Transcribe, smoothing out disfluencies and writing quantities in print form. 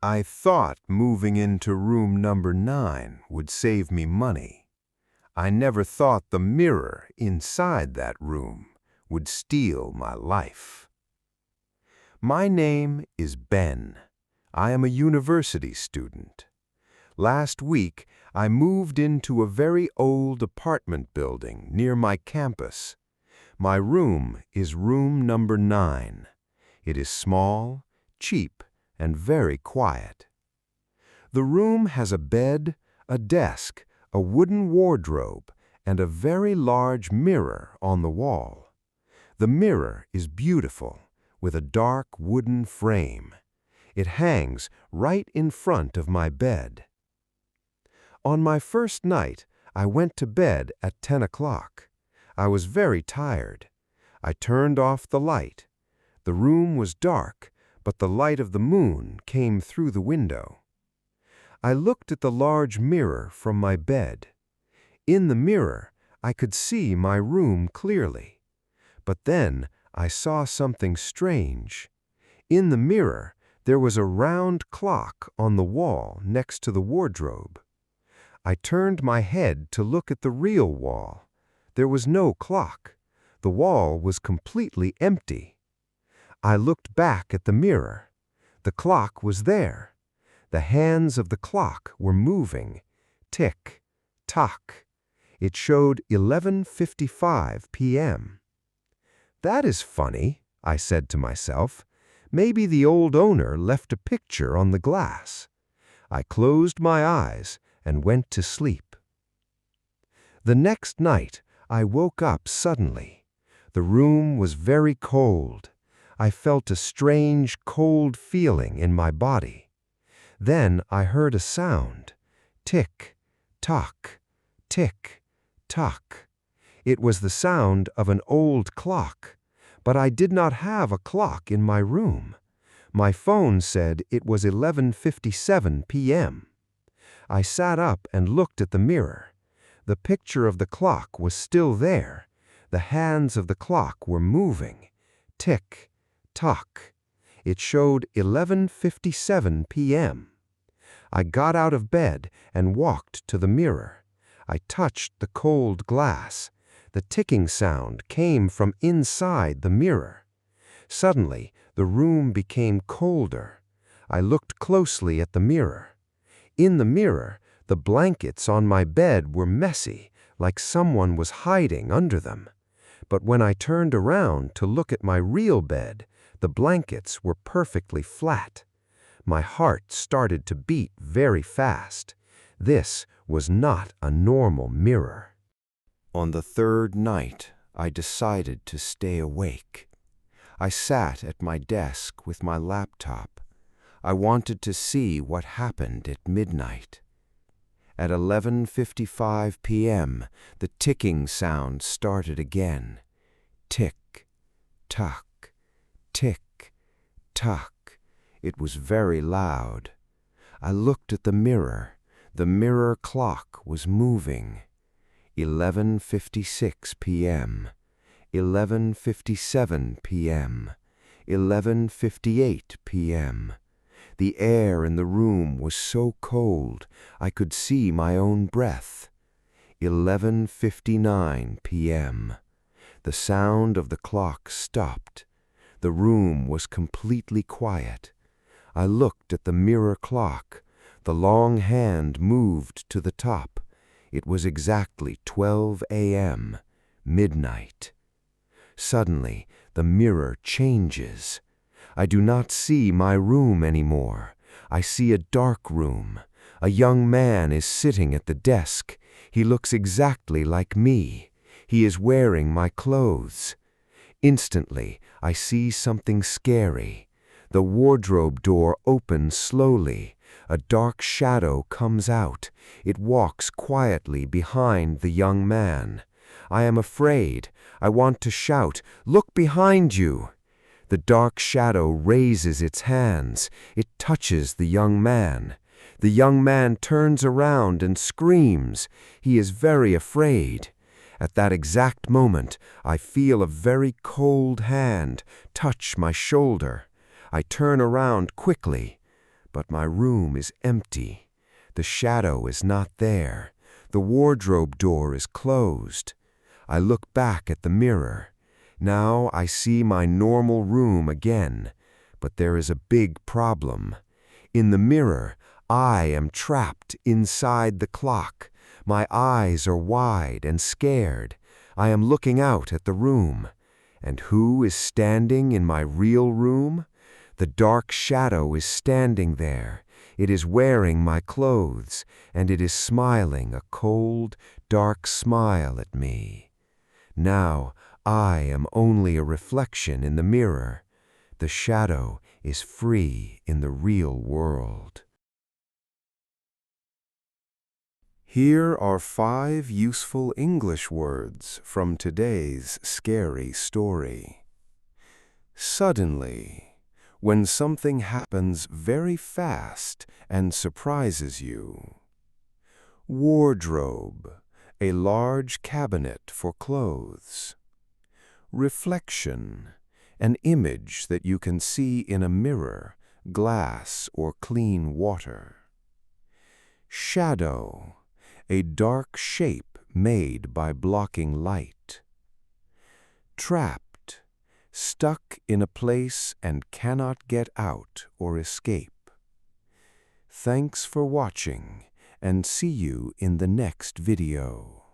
I thought moving into room number 9 would save me money. I never thought the mirror inside that room would steal my life. My name is Ben. I am a university student. Last week, I moved into a very old apartment building near my campus. My room is room number 9. It is small, cheap, and very quiet. The room has a bed, a desk, a wooden wardrobe, and a very large mirror on the wall. The mirror is beautiful, with a dark wooden frame. It hangs right in front of my bed. On my first night, I went to bed at 10 o'clock. I was very tired. I turned off the light. The room was dark, but the light of the moon came through the window. I looked at the large mirror from my bed. In the mirror, I could see my room clearly. But then I saw something strange. In the mirror, there was a round clock on the wall next to the wardrobe. I turned my head to look at the real wall. There was no clock. The wall was completely empty. I looked back at the mirror. The clock was there. The hands of the clock were moving. Tick, tock. It showed 11:55 p.m. "That is funny," I said to myself. "Maybe the old owner left a picture on the glass." I closed my eyes and went to sleep. The next night, I woke up suddenly. The room was very cold. I felt a strange, cold feeling in my body. Then I heard a sound. Tick, tock, tick, tock. It was the sound of an old clock, but I did not have a clock in my room. My phone said it was 11:57 p.m. I sat up and looked at the mirror. The picture of the clock was still there. The hands of the clock were moving. Tick, tock. It showed 11:57 p.m. I got out of bed and walked to the mirror. I touched the cold glass. The ticking sound came from inside the mirror. Suddenly, the room became colder. I looked closely at the mirror. In the mirror, the blankets on my bed were messy, like someone was hiding under them. But when I turned around to look at my real bed, the blankets were perfectly flat. My heart started to beat very fast. This was not a normal mirror. On the third night, I decided to stay awake. I sat at my desk with my laptop. I wanted to see what happened at midnight. At 11:55 p.m., the ticking sound started again. Tick, tock, tick, tock. It was very loud. I looked at the mirror. The mirror clock was moving. 11:56 p.m., 11:57 p.m., 11:58 p.m. The air in the room was so cold I could see my own breath. 11:59 p.m. The sound of the clock stopped. The room was completely quiet. I looked at the mirror clock. The long hand moved to the top. It was exactly 12 a.m., midnight. Suddenly, the mirror changes. I do not see my room anymore. I see a dark room. A young man is sitting at the desk. He looks exactly like me. He is wearing my clothes. Instantly, I see something scary. The wardrobe door opens slowly. A dark shadow comes out. It walks quietly behind the young man. I am afraid. I want to shout, "Look behind you!" The dark shadow raises its hands. It touches the young man. The young man turns around and screams. He is very afraid. At that exact moment, I feel a very cold hand touch my shoulder. I turn around quickly, But my room is empty. The shadow is not there. The wardrobe door is closed. I look back at the mirror. Now I see my normal room again. But there is a big problem. In the mirror, I am trapped inside the clock. My eyes are wide and scared. I am looking out at the room. And who is standing in my real room? The dark shadow is standing there. It is wearing my clothes, and it is smiling a cold, dark smile at me. Now I am only a reflection in the mirror. The shadow is free in the real world. Here are 5 useful English words from today's scary story. Suddenly, when something happens very fast and surprises you. Wardrobe, a large cabinet for clothes. Reflection, an image that you can see in a mirror, glass, or clean water. Shadow, a dark shape made by blocking light. Trapped, stuck in a place and cannot get out or escape. Thanks for watching, and see you in the next video.